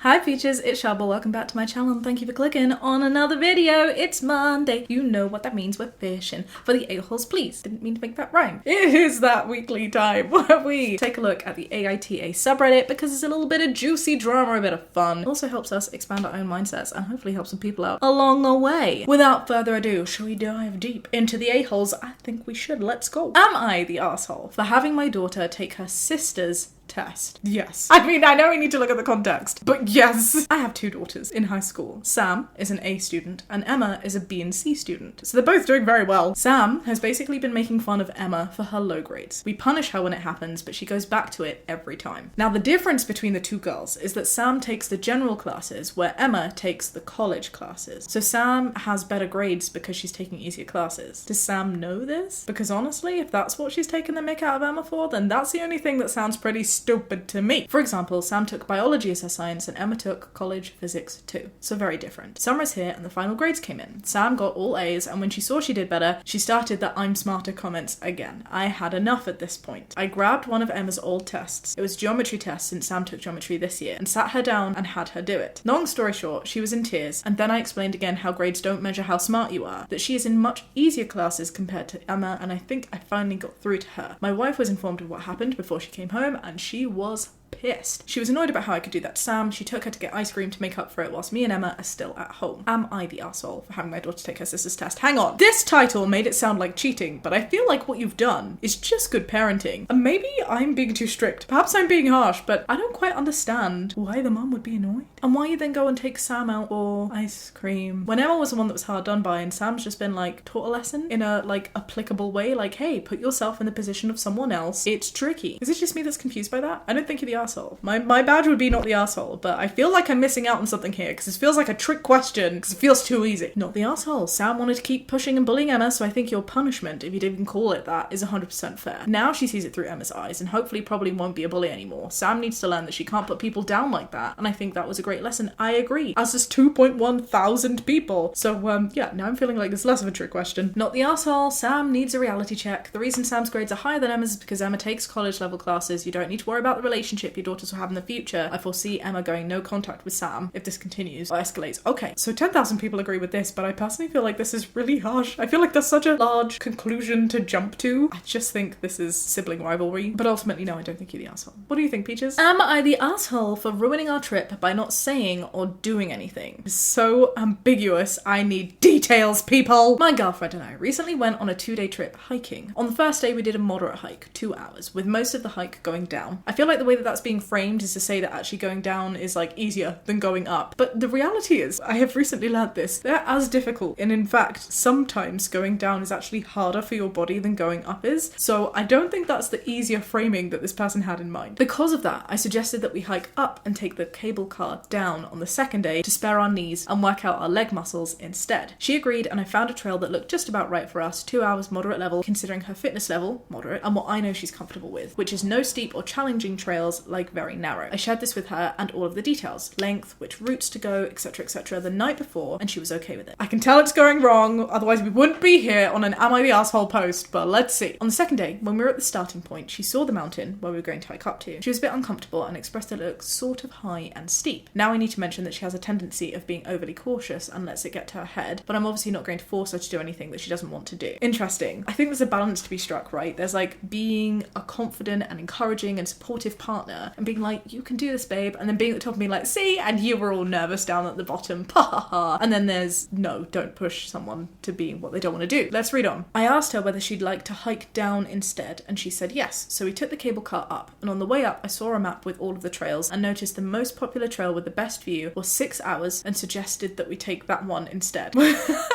Hi Peaches, it's Shaaba. Welcome back to my channel and thank you for clicking on another video. It's Monday. You know what that means. We're fishing for the a-holes, please. Didn't mean to make that rhyme. It is that weekly time where we take a look at the AITA subreddit because it's a little bit of juicy drama, a bit of fun. It also helps us expand our own mindsets and hopefully help some people out along the way. Without further ado, shall we dive deep into the a-holes? I think we should. Let's go. Am I the asshole for having my daughter take her sister's test? Yes. I mean, I know we need to look at the context, but yes. I have two daughters in high school. Sam is an A student and Emma is a B and C student. So they're both doing very well. Sam has basically been making fun of Emma for her low grades. We punish her when it happens, but she goes back to it every time. Now, the difference between the two girls is that Sam takes the general classes where Emma takes the college classes. So Sam has better grades because she's taking easier classes. Does Sam know this? Because honestly, if that's what she's taking the mick out of Emma for, then that's the only thing that sounds pretty stupid to me. For example, Sam took biology as her science and Emma took college physics too. So very different. Summer is here and the final grades came in. Sam got all A's and when she saw she did better, she started the I'm smarter comments again. I had enough at this point. I grabbed one of Emma's old tests. It was geometry test since Sam took geometry this year and sat her down and had her do it. Long story short, she was in tears and then I explained again how grades don't measure how smart you are, that she is in much easier classes compared to Emma, and I think I finally got through to her. My wife was informed of what happened before she came home and she was pissed. She was annoyed about how I could do that to Sam. She took her to get ice cream to make up for it whilst me and Emma are still at home. Am I the asshole for having my daughter take her sister's test? Hang on. This title made it sound like cheating, but I feel like what you've done is just good parenting. And maybe I'm being too strict. Perhaps I'm being harsh, but I don't quite understand why the mum would be annoyed. And why you then go and take Sam out for ice cream. When Emma was the one that was hard done by and Sam's just been like taught a lesson in a like applicable way, like, hey, put yourself in the position of someone else. It's tricky. Is it just me that's confused by that? I don't think you're the asshole. My badge would be not the asshole, but I feel like I'm missing out on something here because this feels like a trick question because it feels too easy. Not the asshole. Sam wanted to keep pushing and bullying Emma, so I think your punishment, if you'd even call it that, is 100% fair. Now she sees it through Emma's eyes and hopefully probably won't be a bully anymore. Sam needs to learn that she can't put people down like that, and I think that was a great lesson. I agree. As does 2.1 thousand people. So yeah, now I'm feeling like it's less of a trick question. Not the asshole. Sam needs a reality check. The reason Sam's grades are higher than Emma's is because Emma takes college level classes. You don't need to worry about the relationship your daughters will have in the future. I foresee Emma going no contact with Sam if this continues or escalates. Okay, so 10,000 people agree with this, but I personally feel like this is really harsh. I feel like there's such a large conclusion to jump to. I just think this is sibling rivalry, but ultimately, no, I don't think you're the asshole. What do you think, Peaches? Am I the asshole for ruining our trip by not saying or doing anything? It's so ambiguous. I need details, people. My girlfriend and I recently went on a 2-day trip hiking. On the first day, we did a moderate hike, 2 hours, with most of the hike going down. I feel like the way that that's being framed is to say that actually going down is like easier than going up. But the reality is, I have recently learned this, they're as difficult. And in fact, sometimes going down is actually harder for your body than going up is. So I don't think that's the easier framing that this person had in mind. Because of that, I suggested that we hike up and take the cable car down on the second day to spare our knees and work out our leg muscles instead. She agreed and I found a trail that looked just about right for us, 2 hours moderate level, considering her fitness level, moderate, and what I know she's comfortable with, which is no steep or challenging trails, like very narrow. I shared this with her and all of the details, length, which routes to go, etc, the night before, and she was okay with it. I can tell it's going wrong, otherwise we wouldn't be here on an Am I the Asshole post, but let's see. On the second day, when we were at the starting point, she saw the mountain where we were going to hike up to. She was a bit uncomfortable and expressed that it looked sort of high and steep. Now I need to mention that she has a tendency of being overly cautious and lets it get to her head, but I'm obviously not going to force her to do anything that she doesn't want to do. Interesting. I think there's a balance to be struck, right? There's like being a confident and encouraging and supportive partner and being like, you can do this, babe, and then being at the top and being like, see, and you were all nervous down at the bottom, ha ha ha. And then there's, no, don't push someone to being what they don't want to do. Let's read on. I asked her whether she'd like to hike down instead, and she said yes. So we took the cable car up, and on the way up, I saw a map with all of the trails and noticed the most popular trail with the best view was 6 hours and suggested that we take that one instead.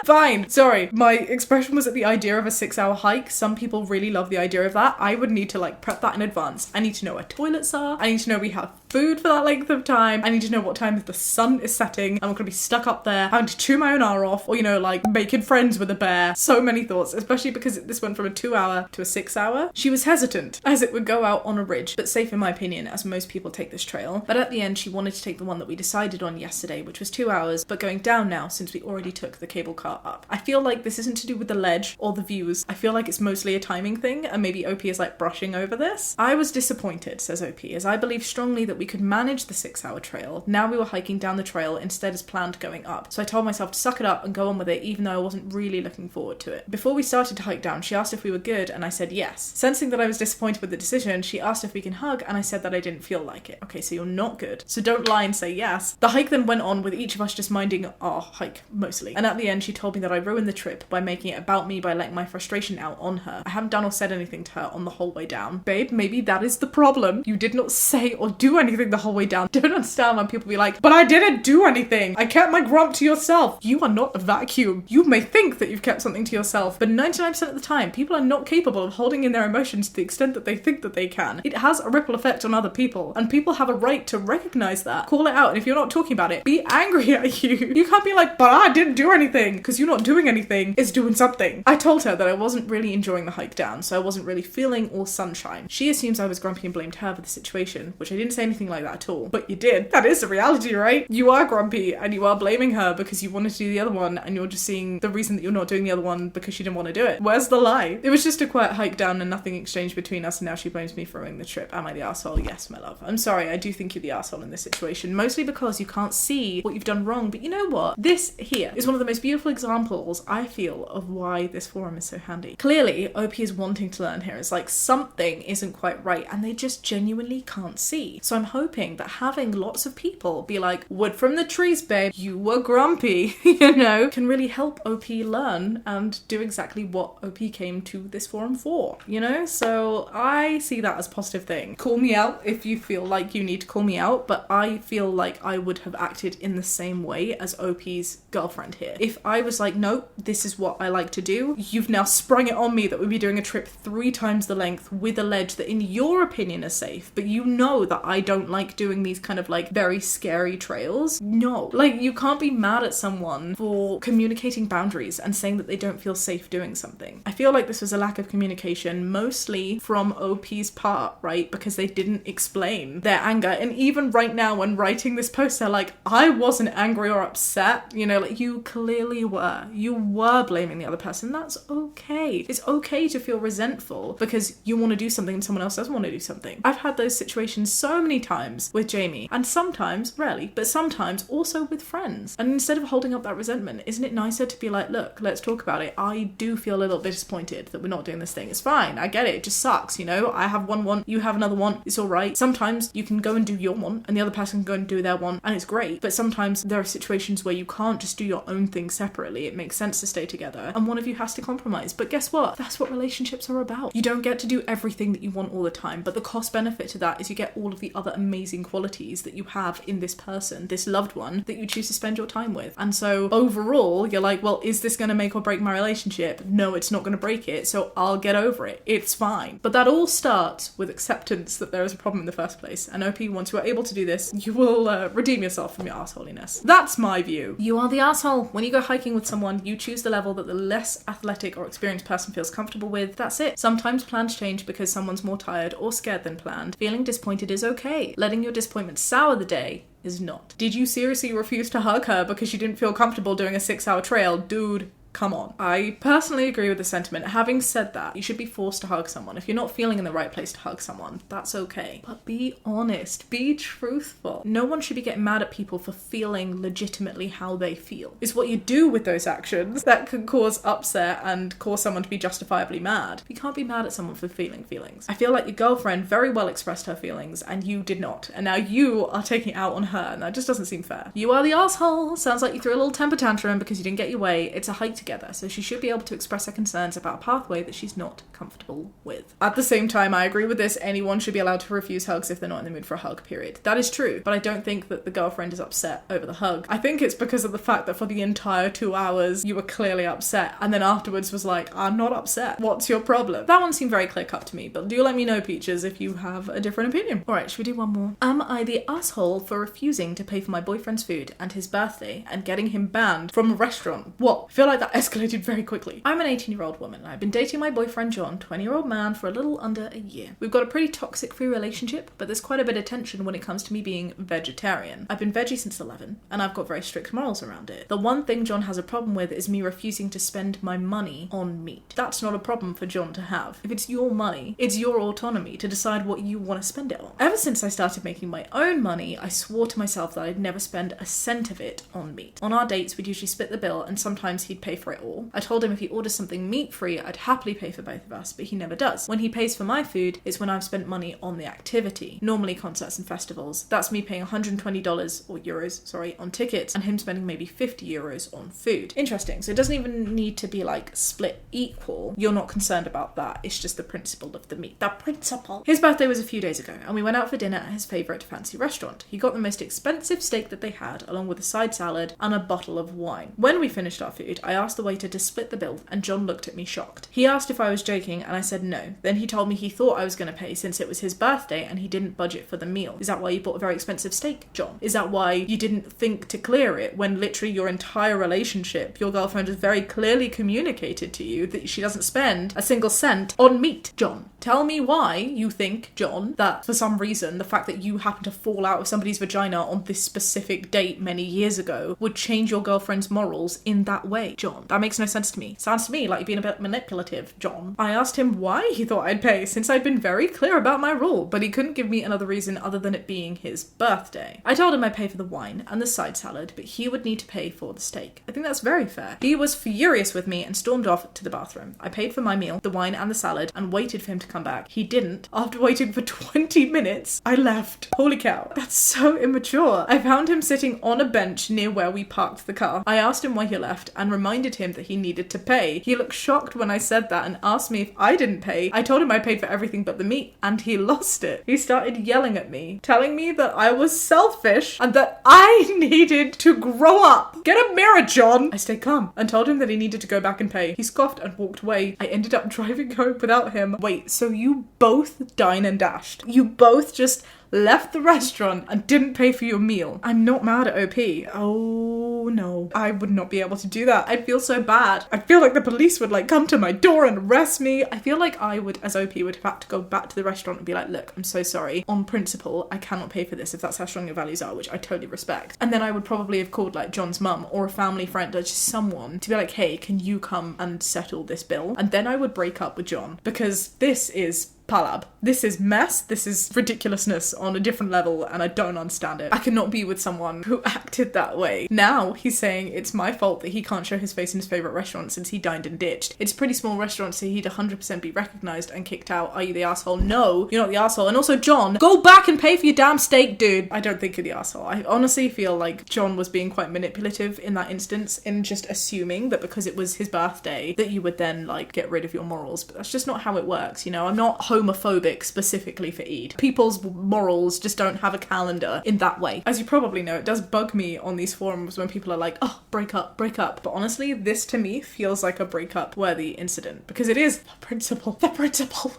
Fine. Sorry, my expression was at the idea of a 6-hour hike. Some people really love the idea of that. I would need to like prep that in advance. I need to know where toilets are. I need to know we have food for that length of time. I need to know what time the sun is setting and we're gonna be stuck up there having to chew my own hour off, or, you know, like making friends with a bear. So many thoughts, especially because this went from a 2-hour to a 6-hour. She was hesitant as it would go out on a ridge, but safe in my opinion, as most people take this trail. But at the end, she wanted to take the one that we decided on yesterday, which was 2 hours, but going down now since we already took the cable car up. I feel like this isn't to do with the ledge or the views. I feel like it's mostly a timing thing, and maybe OP is like brushing over this. I was disappointed, says OP, as I believe strongly that we we could manage the 6-hour trail. Now we were hiking down the trail instead as planned going up. So I told myself to suck it up and go on with it, even though I wasn't really looking forward to it. Before we started to hike down, she asked if we were good, and I said yes. Sensing that I was disappointed with the decision, she asked if we can hug, and I said that I didn't feel like it. Okay, so you're not good. So don't lie and say yes. The hike then went on with each of us just minding our hike, mostly. And at the end, she told me that I ruined the trip by making it about me by letting my frustration out on her. I haven't done or said anything to her on the whole way down. Babe, maybe that is the problem. You did not say or do anything the whole way down. Don't understand when people be like, but I didn't do anything. I kept my grump to yourself. You are not a vacuum. You may think that you've kept something to yourself, but 99% of the time, people are not capable of holding in their emotions to the extent that they think that they can. It has a ripple effect on other people, and people have a right to recognize that. Call it out, and if you're not talking about it, be angry at you. You can't be like, but I didn't do anything, because you're not doing anything is doing something. I told her that I wasn't really enjoying the hike down, so I wasn't really feeling all sunshine. She assumes I was grumpy and blamed her for the situation, which I didn't say anything like that at all. But you did. That is the reality, right? You are grumpy and you are blaming her because you wanted to do the other one, and you're just seeing the reason that you're not doing the other one because she didn't want to do it. Where's the lie? It was just a quiet hike down and nothing exchanged between us, and now she blames me for ruining the trip. Am I the asshole? Yes, my love. I'm sorry, I do think you're the asshole in this situation, mostly because you can't see what you've done wrong. But you know what? This here is one of the most beautiful examples, I feel, of why this forum is so handy. Clearly, OP is wanting to learn here. It's like something isn't quite right and they just genuinely can't see. So I'm hoping that having lots of people be like, wood from the trees, babe, you were grumpy, you know, can really help OP learn and do exactly what OP came to this forum for, you know? So I see that as a positive thing. Call me out if you feel like you need to call me out, but I feel like I would have acted in the same way as OP's girlfriend here. If I was like, nope, this is what I like to do, you've now sprung it on me that we'd be doing a trip 3 times the length with a ledge that in your opinion is safe, but you know that I don't like doing these kind of like very scary trails. No, like you can't be mad at someone for communicating boundaries and saying that they don't feel safe doing something. I feel like this was a lack of communication, mostly from OP's part, right? Because they didn't explain their anger. And even right now when writing this post, they're like, I wasn't angry or upset, you know, like you clearly were. You were blaming the other person. That's okay. It's okay to feel resentful because you want to do something and someone else doesn't want to do something. I've had those situations so many times with Jamie, and sometimes, rarely, but sometimes also with friends. And instead of holding up that resentment, isn't it nicer to be like, look, let's talk about it. I do feel a little bit disappointed that we're not doing this thing. It's fine. I get it. It just sucks, you know? I have one want, you have another want. It's all right. Sometimes you can go and do your want and the other person can go and do their want, and it's great. But sometimes there are situations where you can't just do your own thing separately. It makes sense to stay together and one of you has to compromise. But guess what? That's what relationships are about. You don't get to do everything that you want all the time, but the cost benefit to that is you get all of the other amazing qualities that you have in this person, this loved one that you choose to spend your time with. And so overall, you're like, well, is this going to make or break my relationship? No, it's not going to break it, so I'll get over it. It's fine. But that all starts with acceptance that there is a problem in the first place. And OP, once you are able to do this, you will redeem yourself from your assholiness. That's my view. You are the asshole. When you go hiking with someone, you choose the level that the less athletic or experienced person feels comfortable with. That's it. Sometimes plans change because someone's more tired or scared than planned. Feeling disappointed is okay. Letting your disappointment sour the day is not. Did you seriously refuse to hug her because you didn't feel comfortable doing a 6-hour trail? Dude, come on. I personally agree with the sentiment. Having said that, you should be forced to hug someone. If you're not feeling in the right place to hug someone, that's okay. But be honest. Be truthful. No one should be getting mad at people for feeling legitimately how they feel. It's what you do with those actions that can cause upset and cause someone to be justifiably mad. You can't be mad at someone for feeling feelings. I feel like your girlfriend very well expressed her feelings and you did not. And now you are taking it out on her, and that just doesn't seem fair. You are the asshole. Sounds like you threw a little temper tantrum because you didn't get your way. It's a hike together, so she should be able to express her concerns about a pathway that she's not comfortable with. At the same time, I agree with this. Anyone should be allowed to refuse hugs if they're not in the mood for a hug, period. That is true, but I don't think that the girlfriend is upset over the hug. I think it's because of the fact that for the entire 2 hours, you were clearly upset, and then afterwards was like, I'm not upset. What's your problem? That one seemed very clear-cut to me, but do let me know, Peaches, if you have a different opinion. Alright, should we do one more? Am I the asshole for refusing to pay for my boyfriend's food and his birthday and getting him banned from a restaurant? What? I feel like that escalated very quickly. I'm an 18-year-old woman and I've been dating my boyfriend John, 20-year-old man, for a little under a year. We've got a pretty toxic free relationship, but there's quite a bit of tension when it comes to me being vegetarian. I've been veggie since 11 and I've got very strict morals around it. The one thing John has a problem with is me refusing to spend my money on meat. That's not a problem for John to have. If it's your money, it's your autonomy to decide what you want to spend it on. Ever since I started making my own money, I swore to myself that I'd never spend a cent of it on meat. On our dates, we'd usually split the bill and sometimes he'd pay for it all. I told him if he orders something meat-free, I'd happily pay for both of us, but he never does. When he pays for my food, it's when I've spent money on the activity, normally concerts and festivals. That's me paying $120 or euros, sorry, on tickets and him spending maybe 50 euros on food. Interesting. So it doesn't even need to be like split equal. You're not concerned about that. It's just the principle of the meat. The principle. His birthday was a few days ago and we went out for dinner at his favourite fancy restaurant. He got the most expensive steak that they had along with a side salad and a bottle of wine. When we finished our food, I asked the waiter to split the bill and John looked at me shocked. He asked if I was joking and I said no. Then he told me he thought I was going to pay since it was his birthday and he didn't budget for the meal. Is that why you bought a very expensive steak, John? Is that why you didn't think to clear it when literally your entire relationship, your girlfriend has very clearly communicated to you that she doesn't spend a single cent on meat, John? Tell me why you think, John, that for some reason the fact that you happen to fall out of somebody's vagina on this specific date many years ago would change your girlfriend's morals in that way, John. That makes no sense to me. Sounds to me like you're being a bit manipulative, John. I asked him why he thought I'd pay since I'd been very clear about my rule, but he couldn't give me another reason other than it being his birthday. I told him I'd pay for the wine and the side salad, but he would need to pay for the steak. I think that's very fair. He was furious with me and stormed off to the bathroom. I paid for my meal, the wine and the salad, and waited for him to come back. He didn't. After waiting for 20 minutes, I left. Holy cow. That's so immature. I found him sitting on a bench near where we parked the car. I asked him why he left and reminded him that he needed to pay. He looked shocked when I said that and asked me if I didn't pay. I told him I paid for everything but the meat and he lost it. He started yelling at me, telling me that I was selfish and that I needed to grow up. Get a mirror, John. I stayed calm and told him that he needed to go back and pay. He scoffed and walked away. I ended up driving home without him. Wait, so you both dine and dashed? You both just left the restaurant and didn't pay for your meal? I'm not mad at OP. Oh no, I would not be able to do that. I'd feel so bad. I feel like the police would like come to my door and arrest me. I feel like I would, as OP, would have to go back to the restaurant and be like, look, I'm so sorry. On principle, I cannot pay for this if that's how strong your values are, which I totally respect. And then I would probably have called like John's mum or a family friend or just someone to be like, hey, can you come and settle this bill? And then I would break up with John because this is palab. This is mess. This is ridiculousness on a different level and I don't understand it. I cannot be with someone who acted that way. Now he's saying it's my fault that he can't show his face in his favourite restaurant since he dined and ditched. It's a pretty small restaurant so he'd 100% be recognised and kicked out. Are you the asshole? No, you're not the asshole. And also John, go back and pay for your damn steak, dude. I don't think you're the asshole. I honestly feel like John was being quite manipulative in that instance in just assuming that because it was his birthday that you would then like get rid of your morals, but that's just not how it works, you know? I'm not homophobic specifically for Eid. People's morals just don't have a calendar in that way. As you probably know, it does bug me on these forums when people are like, oh, break up, break up. But honestly, this to me feels like a breakup worthy incident because it is the principle,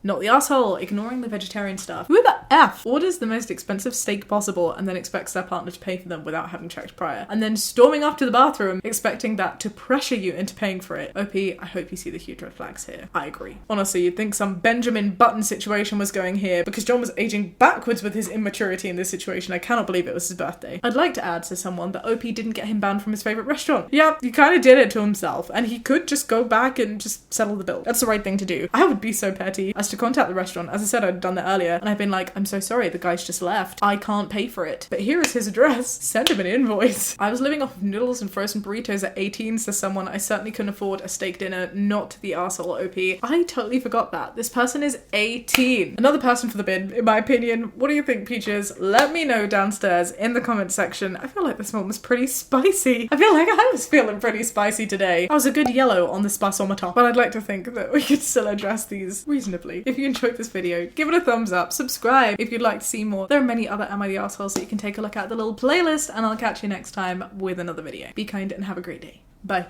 not the asshole, ignoring the vegetarian stuff. Who the F orders the most expensive steak possible and then expects their partner to pay for them without having checked prior and then storming off to the bathroom expecting that to pressure you into paying for it? OP, I hope you see the huge red flags here. I agree. Honestly, you'd think some Benjamin Button situation was going here because John was aging backwards with his immaturity in this situation. I cannot believe it was his birthday. I'd like to add to someone that OP didn't get him banned from his favourite restaurant. Yeah, he kind of did it to himself and he could just go back and just settle the bill. That's the right thing to do. I would be so petty as to contact the restaurant. As I said, I'd done that earlier and I've been like, I'm so sorry, the guy's just left. I can't pay for it. But here is his address. Send him an invoice. I was living off of noodles and frozen burritos at 18, so someone I certainly couldn't afford a steak dinner, not the arsehole OP. I totally forgot that. This person is 18. Another person for the bin, in my opinion. What do you think, Peaches? Let me know downstairs in the comment section. I feel like this one was pretty spicy. I feel like I was feeling pretty spicy today. I was a good yellow on the spiceometer, but I'd like to think that we could still address these reasonably. If you enjoyed this video, give it a thumbs up, subscribe if you'd like to see more. There are many other Am I the Arsehole that you can take a look at the little playlist, and I'll catch you next time with another video. Be kind and have a great day. Bye.